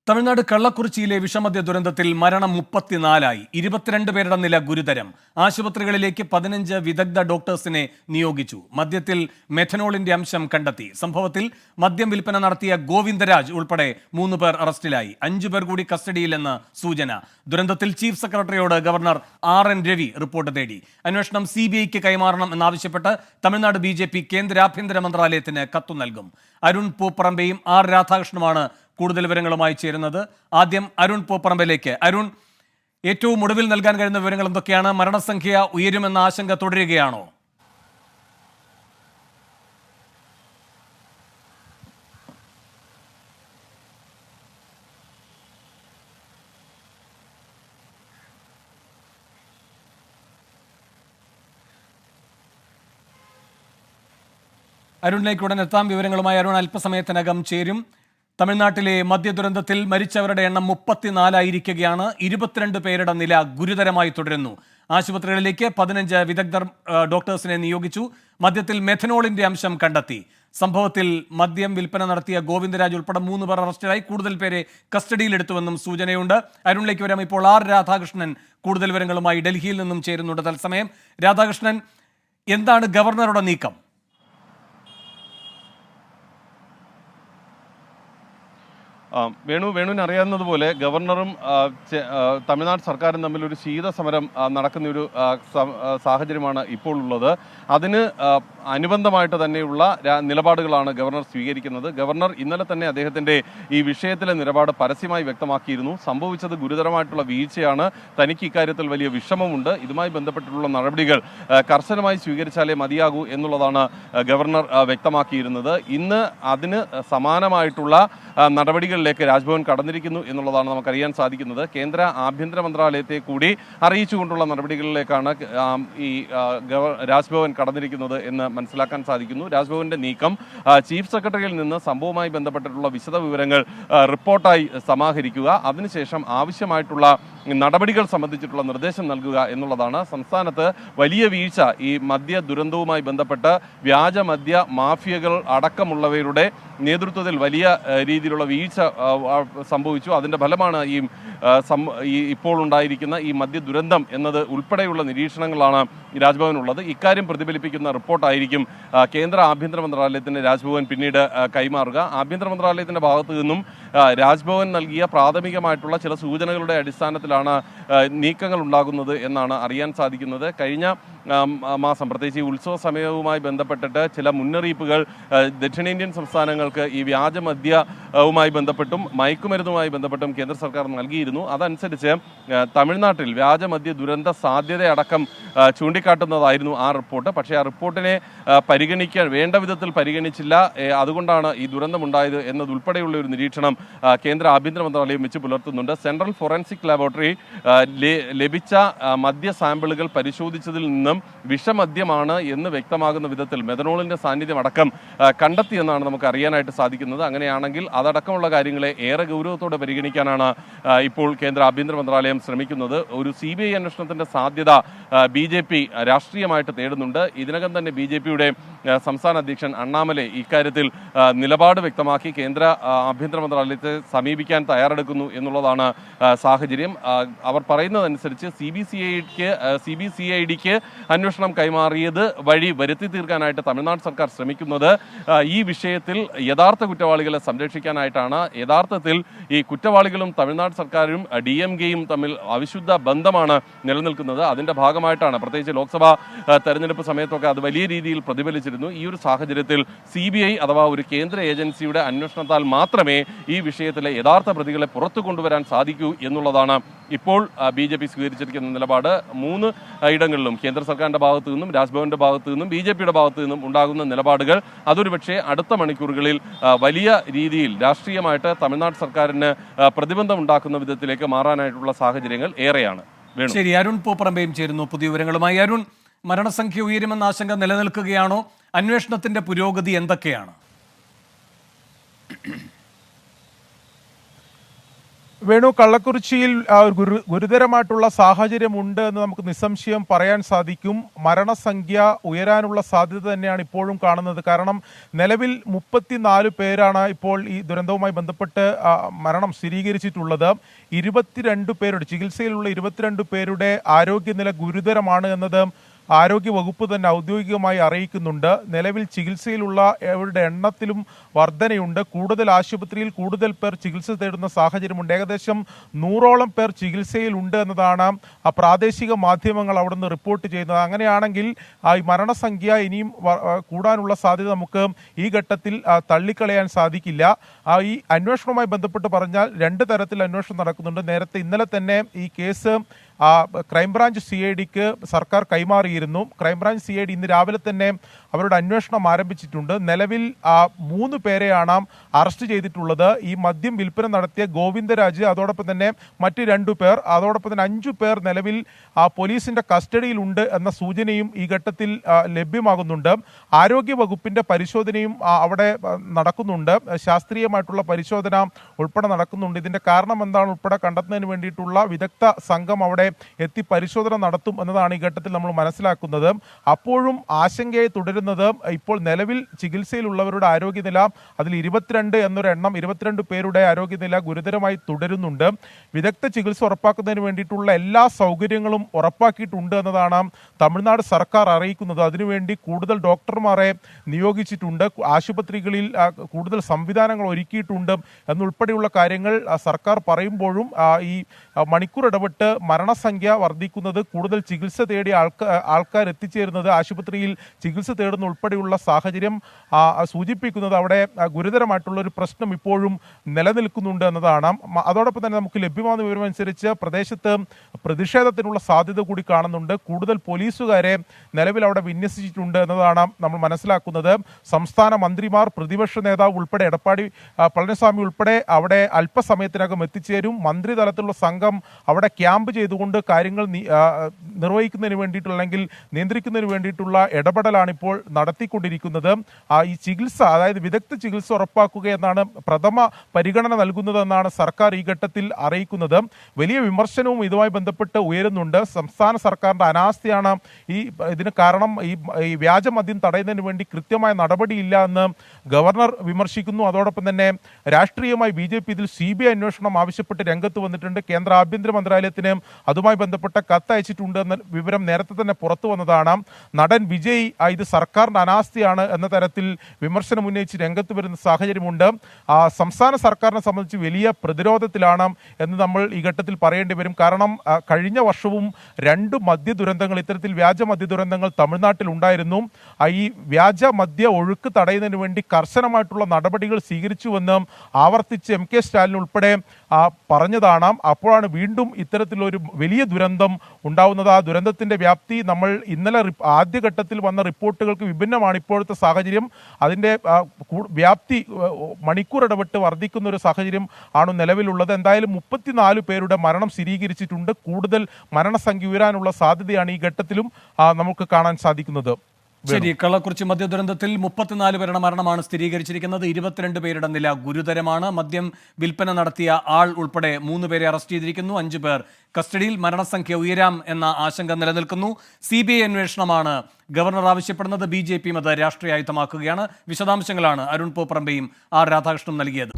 തമിഴ്നാട് കള്ളക്കുറിച്ചിയിലെ വിഷമദ്യ ദുരന്തത്തിൽ മരണം 34ആയി. 22 പേരുടെ നില ഗുരുതരം. ആശുപത്രികളിലേക്ക് 15 വിദഗ്ധ ഡോക്ടേഴ്സിനെ നിയോഗിച്ചു. മദ്യത്തിൽ മെഥനോളിന്റെ അംശം കണ്ടെത്തി. സംഭവത്തിൽ മദ്യം വിൽപ്പന നടത്തിയ ഗോവിന്ദരാജ് ഉൾപ്പെടെ 3 പേർ അറസ്റ്റിലായി. 5 പേർ കൂടി കസ്റ്റഡിയിലെന്ന് സൂചന. ദുരന്തത്തിൽ ചീഫ് സെക്രട്ടറിയോട് ഗവർണർ RN രവി റിപ്പോർട്ട് തേടി. അന്വേഷണം CBIക്ക് കൈമാറണം എന്നാവശ്യപ്പെട്ട് തമിഴ്നാട് BJP കേന്ദ്ര ആഭ്യന്തര മന്ത്രാലയത്തിന് കത്തു നൽകും. അരുൺ പൂപ്പറമ്പയും R രാധാകൃഷ്ണനുമാണ് കൂടുതൽ വിവരങ്ങളുമായി ചേരുന്നത്. ആദ്യം അരുൺ പൂപ്പറമ്പിലേക്ക്. അരുൺ, ഏറ്റവും ഒടുവിൽ നൽകാൻ കഴിയുന്ന വിവരങ്ങൾ എന്തൊക്കെയാണ്? മരണസംഖ്യ ഉയരുമെന്ന ആശങ്ക തുടരുകയാണോ? അരുണിലേക്ക് ഉടൻ എത്താം. വിവരങ്ങളുമായി അരുൺ അല്പസമയത്തിനകം ചേരും. തമിഴ്നാട്ടിലെ മദ്യദുരന്തത്തിൽ മരിച്ചവരുടെ എണ്ണം 34ആയിരിക്കുകയാണ്. 22 പേരുടെ നില ഗുരുതരമായി തുടരുന്നു. ആശുപത്രികളിലേക്ക് 15 വിദഗ്ധർ ഡോക്ടേഴ്സിനെ നിയോഗിച്ചു. മദ്യത്തിൽ മെഥനോളിന്റെ അംശം കണ്ടെത്തി. സംഭവത്തിൽ മദ്യം വിൽപ്പന നടത്തിയ ഗോവിന്ദരാജ് ഉൾപ്പെടെ 3 പേർ അറസ്റ്റിലായി. കൂടുതൽ പേരെ കസ്റ്റഡിയിലെടുത്തുവെന്നും സൂചനയുണ്ട്. അരുണിലേക്ക് വരാം. ഇപ്പോൾ R രാധാകൃഷ്ണൻ കൂടുതൽ വിവരങ്ങളുമായി ഡൽഹിയിൽ നിന്നും ചേരുന്നുണ്ട് തത്സമയം. രാധാകൃഷ്ണൻ, എന്താണ് ഗവർണറുടെ നീക്കം? വേണുവിന് അറിയാവുന്നതുപോലെ ഗവർണറും തമിഴ്നാട് സർക്കാരും തമ്മിൽ ഒരു ശീതസമരം നടക്കുന്നൊരു സാഹചര്യമാണ് ഇപ്പോൾ ഉള്ളത്. അതിന് അനുബന്ധമായിട്ട് തന്നെയുള്ള നിലപാടുകളാണ് ഗവർണർ സ്വീകരിക്കുന്നത്. ഗവർണർ ഇന്നലെ തന്നെ അദ്ദേഹത്തിൻ്റെ ഈ വിഷയത്തിലെ നിലപാട് പരസ്യമായി വ്യക്തമാക്കിയിരുന്നു. സംഭവിച്ചത് ഗുരുതരമായിട്ടുള്ള വീഴ്ചയാണ്, തനിക്ക് ഇക്കാര്യത്തിൽ വലിയ വിഷമമുണ്ട്, ഇതുമായി ബന്ധപ്പെട്ടിട്ടുള്ള നടപടികൾ കർശനമായി സ്വീകരിച്ചാലേ മതിയാകൂ എന്നുള്ളതാണ് ഗവർണർ വ്യക്തമാക്കിയിരുന്നത്. ഇന്ന് അതിന് സമാനമായിട്ടുള്ള നടപടികളിലേക്ക് രാജ്ഭവൻ കടന്നിരിക്കുന്നു എന്നുള്ളതാണ് നമുക്കറിയാൻ സാധിക്കുന്നത്. കേന്ദ്ര ആഭ്യന്തര മന്ത്രാലയത്തെ കൂടി അറിയിച്ചുകൊണ്ടുള്ള നടപടികളിലേക്കാണ് ഈ രാജ്ഭവൻ കടന്നിരിക്കുന്നത് എന്ന് മനസ്സിലാക്കാൻ സാധിക്കുന്നു. രാജ്ഭവന്റെ നീക്കം ചീഫ് സെക്രട്ടറിയിൽ നിന്ന് സംഭവവുമായി ബന്ധപ്പെട്ടിട്ടുള്ള വിശദ വിവരങ്ങൾ റിപ്പോർട്ടായി സമാഹരിക്കുക, അതിനുശേഷം ആവശ്യമായിട്ടുള്ള നടപടികൾ സംബന്ധിച്ചിട്ടുള്ള നിർദ്ദേശം നൽകുക എന്നുള്ളതാണ്. സംസ്ഥാനത്ത് വലിയ വീഴ്ച ഈ മദ്യ ദുരന്തവുമായി ബന്ധപ്പെട്ട് വ്യാജ മദ്യ മാഫിയകൾ അടക്കമുള്ളവരുടെ നേതൃത്വത്തിൽ വലിയ രീതിയിലുള്ള വീഴ്ച സംഭവിച്ചു. അതിൻ്റെ ഫലമാണ് ഇപ്പോൾ ഉണ്ടായിരിക്കുന്ന ഈ മദ്യ ദുരന്തം എന്നത് ഉൾപ്പെടെയുള്ള നിരീക്ഷണങ്ങളാണ് രാജ്ഭവനുള്ളത്. ഇക്കാര്യം പ്രതിഫലിപ്പിക്കുന്ന റിപ്പോർട്ടായിരിക്കും കേന്ദ്ര ആഭ്യന്തര മന്ത്രാലയത്തിന് രാജ്ഭവൻ പിന്നീട് കൈമാറുക. ആഭ്യന്തര മന്ത്രാലയത്തിൻ്റെ ഭാഗത്തു നിന്നും രാജ്ഭവൻ നൽകിയ പ്രാഥമികമായിട്ടുള്ള ചില സൂചനകളുടെ അടിസ്ഥാനത്തിലാണ് നീക്കങ്ങൾ ഉണ്ടാകുന്നത് എന്നാണ് അറിയാൻ സാധിക്കുന്നത്. കഴിഞ്ഞ മാസം പ്രത്യേകിച്ച് ഈ ഉത്സവ സമയവുമായി ബന്ധപ്പെട്ടിട്ട് ചില മുന്നറിയിപ്പുകൾ ദക്ഷിണേന്ത്യൻ സംസ്ഥാനങ്ങൾക്ക് ഈ വ്യാജമദ്യവുമായി ബന്ധപ്പെട്ടും മയക്കുമരുന്നുമായി ബന്ധപ്പെട്ടും കേന്ദ്ര സർക്കാർ നൽകിയിരുന്നു. അതനുസരിച്ച് തമിഴ്നാട്ടിൽ വ്യാജമദ്യ ദുരന്ത സാധ്യതയടക്കം ചൂണ്ടിക്കാട്ടുന്നതായിരുന്നു ആ റിപ്പോർട്ട്. പക്ഷേ ആ റിപ്പോർട്ടിനെ വേണ്ട വിധത്തിൽ പരിഗണിച്ചില്ല. അതുകൊണ്ടാണ് ഈ ദുരന്തമുണ്ടായത് എന്നതുൾപ്പെടെയുള്ള ഒരു നിരീക്ഷണം കേന്ദ്ര ആഭ്യന്തര മന്ത്രാലയം വെച്ച് പുലർത്തുന്നുണ്ട്. സെൻട്രൽ ഫോറൻസിക് ലാബോറട്ടറി ലഭിച്ച മദ്യ സാമ്പിളുകൾ പരിശോധിച്ചതിൽ നിന്നും വിഷമദ്യമാണ് എന്ന് വ്യക്തമാകുന്ന വിധത്തിൽ മെഥനോളിന്റെ സാന്നിധ്യം അടക്കം കണ്ടെത്തിയെന്നാണ് നമുക്ക് അറിയാനായിട്ട് സാധിക്കുന്നത്. അങ്ങനെയാണെങ്കിൽ അതടക്കമുള്ള കാര്യങ്ങളെ ഏറെ ഗൗരവത്തോടെ പരിഗണിക്കാനാണ് ഇപ്പോൾ കേന്ദ്ര ആഭ്യന്തര മന്ത്രാലയം ശ്രമിക്കുന്നത്. ഒരു CBI അന്വേഷണത്തിന്റെ സാധ്യത BJP രാഷ്ട്രീയമായിട്ട് തേടുന്നുണ്ട്. ഇതിനകം തന്നെ BJPയുടെ സംസ്ഥാന അധ്യക്ഷൻ അണ്ണാമലൈ ഇക്കാര്യത്തിൽ നിലപാട് വ്യക്തമാക്കി കേന്ദ്ര ആഭ്യന്തര മന്ത്രാലയത്തെ സമീപിക്കാൻ തയ്യാറെടുക്കുന്നു എന്നുള്ളതാണ് സാഹചര്യം. അവർ പറയുന്നതനുസരിച്ച് CBCIDക്ക് അന്വേഷണം കൈമാറിയത് വഴി വരുത്തി തീർക്കാനായിട്ട് തമിഴ്നാട് സർക്കാർ ശ്രമിക്കുന്നത് ഈ വിഷയത്തിൽ യഥാർത്ഥ കുറ്റവാളികളെ സംരക്ഷിക്കാനായിട്ടാണ്. യഥാർത്ഥത്തിൽ ഈ കുറ്റവാളികളും തമിഴ്നാട് സർക്കാരും DMKയും തമ്മിൽ അവിശുദ്ധ ബന്ധമാണ് നിലനിൽക്കുന്നത്. അതിൻ്റെ ഭാഗമായിട്ടാണ് പ്രത്യേകിച്ച് ലോക്സഭാ തെരഞ്ഞെടുപ്പ് സമയത്തൊക്കെ അത് വലിയ രീതിയിൽ പ്രതിഫലിച്ചിരുന്നു. ഈ ഒരു സാഹചര്യത്തിൽ CBI അഥവാ ഒരു കേന്ദ്ര ഏജൻസിയുടെ അന്വേഷണത്താൽ മാത്രമേ ഈ വിഷയത്തിലെ യഥാർത്ഥ പ്രതികളെ പുറത്തു കൊണ്ടുവരാൻ സാധിക്കൂ എന്നുള്ളതാണ് ഇപ്പോൾ BJP സ്വീകരിച്ചിരിക്കുന്ന നിലപാട്. 3 ഇടങ്ങളിലും കേന്ദ്ര സർക്കാരിൻ്റെ ഭാഗത്തു നിന്നും രാജ്ഭവന്റെ ഭാഗത്തു നിന്നും BJPയുടെ ഭാഗത്തു നിന്നും ഉണ്ടാകുന്ന നിലപാടുകൾ അതൊരു പക്ഷേ അടുത്ത മണിക്കൂറുകളിൽ വലിയ രീതിയിൽ രാഷ്ട്രീയമായിട്ട് തമിഴ്നാട് സർക്കാരിന് പ്രതിബന്ധം ഉണ്ടാക്കുന്ന വിധത്തിലേക്ക് മാറാനായിട്ടുള്ള സാഹചര്യങ്ങൾ ഏറെയാണ്. ശരി, അരുൺ പൂപ്പറമ്പയും ചേരുന്നു പുതിയ വിവരങ്ങളുമായി. അരുൺ, മരണസംഖ്യ ഉയരുമെന്ന ആശങ്ക നിലനിൽക്കുകയാണോ? അന്വേഷണത്തിന്റെ പുരോഗതി എന്തൊക്കെയാണ്? വേണു, കള്ളക്കുറിച്ചിയിൽ ഗുരുതരമായിട്ടുള്ള സാഹചര്യമുണ്ട് എന്ന് നമുക്ക് നിസ്സംശയം പറയാൻ സാധിക്കും. മരണസംഖ്യ ഉയരാനുള്ള സാധ്യത തന്നെയാണ് ഇപ്പോഴും കാണുന്നത്. കാരണം നിലവിൽ 34 പേരാണ് ഇപ്പോൾ ഈ ദുരന്തവുമായി ബന്ധപ്പെട്ട് മരണം സ്ഥിരീകരിച്ചിട്ടുള്ളത്. 22 പേരുടെ ചികിത്സയിലുള്ള 22 പേരുടെ ആരോഗ്യനില ഗുരുതരമാണ് എന്നത് ആരോഗ്യ വകുപ്പ് തന്നെ ഔദ്യോഗികമായി അറിയിക്കുന്നുണ്ട്. നിലവിൽ ചികിത്സയിലുള്ളവരുടെ എണ്ണത്തിലും വർധനയുണ്ട്. കൂടുതൽ ആശുപത്രിയിൽ കൂടുതൽ പേർ ചികിത്സ തേടുന്ന സാഹചര്യമുണ്ട്. ഏകദേശം 100ഓളം പേർ ചികിത്സയിലുണ്ട് എന്നതാണ് പ്രാദേശിക മാധ്യമങ്ങൾ അവിടുന്ന് റിപ്പോർട്ട് ചെയ്യുന്നത്. അങ്ങനെയാണെങ്കിൽ ഈ മരണസംഖ്യ ഇനിയും കൂടാനുള്ള സാധ്യത നമുക്ക് ഈ ഘട്ടത്തിൽ തള്ളിക്കളയാൻ സാധിക്കില്ല. ഈ അന്വേഷണവുമായി ബന്ധപ്പെട്ട് പറഞ്ഞാൽ 2 തരത്തിൽ അന്വേഷണം നടക്കുന്നുണ്ട്. നേരത്തെ ഇന്നലെ തന്നെ ഈ കേസ് ക്രൈംബ്രാഞ്ച് CIDക്ക് സർക്കാർ കൈമാറിയിരുന്നു. ക്രൈംബ്രാഞ്ച് CID ഇന്ന് രാവിലെ തന്നെ അവരുടെ അന്വേഷണം ആരംഭിച്ചിട്ടുണ്ട്. നിലവിൽ 3 പേരെയാണ് അറസ്റ്റ് ചെയ്തിട്ടുള്ളത്. ഈ മദ്യം വിൽപ്പന നടത്തിയ ഗോവിന്ദരാജ്, അതോടൊപ്പം തന്നെ മറ്റ് 2 പേർ, അതോടൊപ്പം തന്നെ 5 പേർ നിലവിൽ പോലീസിന്റെ കസ്റ്റഡിയിലുണ്ട് എന്ന സൂചനയും ഈ ഘട്ടത്തിൽ ലഭ്യമാകുന്നുണ്ട്. ആരോഗ്യ വകുപ്പിന്റെ പരിശോധനയും അവിടെ നടക്കുന്നുണ്ട്. ശാസ്ത്രീയമായിട്ടുള്ള പരിശോധന ഉൾപ്പെടെ നടക്കുന്നുണ്ട്. ഇതിന്റെ കാരണം എന്താണ് ഉൾപ്പെടെ കണ്ടെത്തുന്നതിന് വേണ്ടിയിട്ടുള്ള വിദഗ്ധ സംഘം അവിടെ എത്തി പരിശോധന നടത്തും എന്നതാണ് ഈ ഘട്ടത്തിൽ നമ്മൾ മനസ്സിലാക്കുന്നത്. അപ്പോഴും ആശങ്കയായി തുടരുന്നത് ഇപ്പോൾ നിലവിൽ ചികിത്സയിലുള്ളവരുടെ ആരോഗ്യനില, അതിൽ 22 എന്നൊരു എണ്ണം, 22 പേരുടെ ആരോഗ്യനില ഗുരുതരമായി തുടരുന്നുണ്ട്. വിദഗ്ധ ചികിത്സ ഉറപ്പാക്കുന്നതിന് വേണ്ടിയിട്ടുള്ള എല്ലാ സൗകര്യങ്ങളും ഉറപ്പാക്കിയിട്ടുണ്ട് എന്നതാണ് തമിഴ്നാട് സർക്കാർ അറിയിക്കുന്നത്. അതിനുവേണ്ടി കൂടുതൽ ഡോക്ടർമാരെ നിയോഗിച്ചിട്ടുണ്ട്. ആശുപത്രികളിൽ കൂടുതൽ സംവിധാനങ്ങൾ ഒരുക്കിയിട്ടുണ്ട് എന്നുൾപ്പെടെയുള്ള കാര്യങ്ങൾ സർക്കാർ പറയുമ്പോഴും ഈ മണിക്കൂർ ഇടപെട്ട് മരണസംഖ്യ വർദ്ധിക്കുന്നത്, കൂടുതൽ ചികിത്സ തേടി ആൾക്കാർ എത്തിച്ചേരുന്നത്, ആശുപത്രിയിൽ ചികിത്സ തേടുന്ന ഉൾപ്പെടെയുള്ള സാഹചര്യം സൂചിപ്പിക്കുന്നത് അവിടെ ഗുരുതരമായിട്ടുള്ള ഒരു പ്രശ്നം ഇപ്പോഴും നിലനിൽക്കുന്നുണ്ട് എന്നതാണ്. അതോടൊപ്പം തന്നെ നമുക്ക് ലഭ്യമാകുന്ന വിവരമനുസരിച്ച് പ്രദേശത്ത് പ്രതിഷേധത്തിനുള്ള സാധ്യത കൂടി കാണുന്നുണ്ട്. കൂടുതൽ പോലീസുകാരെ നിലവിൽ അവിടെ വിന്യസിച്ചിട്ടുണ്ട് എന്നതാണ് നമ്മൾ മനസ്സിലാക്കുന്നത്. സംസ്ഥാന മന്ത്രിമാർ, പ്രതിപക്ഷ നേതാവ് ഉൾപ്പെടെ എടപ്പാടി പളനിസ്വാമി ഉൾപ്പെടെ അവിടെ അല്പസമയത്തിനകം എത്തിച്ചേരും. മന്ത്രിതലത്തിലുള്ള സംഘം അവിടെ ക്യാമ്പ് ചെയ്തുകൊണ്ട് കാര്യങ്ങൾ നിർവഹിക്കുന്നതിന് വേണ്ടിയിട്ടുള്ള, അല്ലെങ്കിൽ നിയന്ത്രിക്കുന്നതിന് വേണ്ടിയിട്ടുള്ള ഇടപെടലാണ് ഇപ്പോൾ നടത്തിക്കൊണ്ടിരിക്കുന്നത്. ഈ ചികിത്സ, അതായത് വിദഗ്ധ ചികിത്സ ഉറപ്പാക്കുക എന്നാണ് പ്രഥമ പരിഗണന നൽകുന്നതെന്നാണ് സർക്കാർ ഈ ഘട്ടത്തിൽ അറിയിക്കുന്നത്. വലിയ വിമർശനവും ഇതുമായി ബന്ധപ്പെട്ട് ഉയരുന്നുണ്ട്. സംസ്ഥാന സർക്കാരിന്റെ അനാസ്ഥയാണ് ഇതിന് കാരണം. ഈ വ്യാജമദ്യം തടയുന്നതിന് വേണ്ടി കൃത്യമായ നടപടിയില്ല എന്ന് ഗവർണർ വിമർശിക്കുന്നു. അതോടൊപ്പം തന്നെ രാഷ്ട്രീയമായി BJP ഇതിൽ CBI അന്വേഷണം ആവശ്യപ്പെട്ട് രംഗത്ത് വന്നിട്ടുണ്ട്. കേന്ദ്ര ആഭ്യന്തര മന്ത്രാലയത്തിന് അതുമായി ബന്ധപ്പെട്ട കത്ത് അയച്ചിട്ടുണ്ട് എന്ന വിവരം നേരത്തെ തന്നെ പുറത്തു വന്നതാണ്. നടൻ വിജയ് ഇത് സർക്കാരിന്റെ അനാസ്ഥയാണ് എന്ന തരത്തിൽ വിമർശനം ഉന്നയിച്ച് രംഗത്ത് വരുന്ന സാഹചര്യമുണ്ട്. സംസ്ഥാന സർക്കാരിനെ സംബന്ധിച്ച് വലിയ പ്രതിരോധത്തിലാണ് എന്ന് നമ്മൾ ഈ ഘട്ടത്തിൽ പറയേണ്ടി വരും. കാരണം കഴിഞ്ഞ വർഷവും 2 മദ്യ ദുരന്തങ്ങൾ, ഇത്തരത്തിൽ വ്യാജ മദ്യ ദുരന്തങ്ങൾ തമിഴ്നാട്ടിൽ ഉണ്ടായിരുന്നു. ഈ വ്യാജ മദ്യ ഒഴുക്ക് തടയുന്നതിന് വേണ്ടി കർശനമായിട്ടുള്ള നടപടികൾ സ്വീകരിച്ചുവെന്ന് ആവർത്തിച്ച് MK സ്റ്റാലിൻ ഉൾപ്പെടെ പറഞ്ഞതാണ്. അപ്പോഴാണ് വീണ്ടും ഇത്തരത്തിലൊരു വലിയ ദുരന്തം ഉണ്ടാവുന്നത്. ആ ദുരന്തത്തിന്റെ വ്യാപ്തി നമ്മൾ ഇന്നലെ ആദ്യഘട്ടത്തിൽ വന്ന റിപ്പോർട്ടുകൾക്ക് വിഭിന്നമാണ് ഇപ്പോഴത്തെ സാഹചര്യം. അതിന്റെ വ്യാപ്തി മണിക്കൂർ ഇടപെട്ട് വർദ്ധിക്കുന്ന ഒരു സാഹചര്യം ആണ് നിലവിലുള്ളത്. എന്തായാലും 34 പേരുടെ മരണം സ്ഥിരീകരിച്ചിട്ടുണ്ട്. കൂടുതൽ മരണസംഖ്യ ഉയരാനുള്ള സാധ്യതയാണ് ഈ ഘട്ടത്തിലും നമുക്ക് കാണാൻ സാധിക്കുന്നത്. ശരി, കള്ളക്കുറിച്ചി മദ്യ ദുരന്തത്തിൽ 34 പേരുടെ മരണമാണ് സ്ഥിരീകരിച്ചിരിക്കുന്നത്. 22 പേരുടെ നില ഗുരുതരമാണ്. മദ്യം വിൽപ്പന നടത്തിയ ആൾ ഉൾപ്പെടെ 3 പേരെ അറസ്റ്റ് ചെയ്തിരിക്കുന്നു. 5 പേർ കസ്റ്റഡിയിൽ. മരണസംഖ്യ ഉയരാം എന്ന ആശങ്ക നിലനിൽക്കുന്നു. CBI അന്വേഷണമാണ് ഗവർണർ ആവശ്യപ്പെടുന്നത്. BJP അത് രാഷ്ട്രീയായുധമാക്കുകയാണ്. വിശദാംശങ്ങളാണ് അരുൺ പോപ്രമ്പയും R. രാധാകൃഷ്ണനും നൽകിയത്.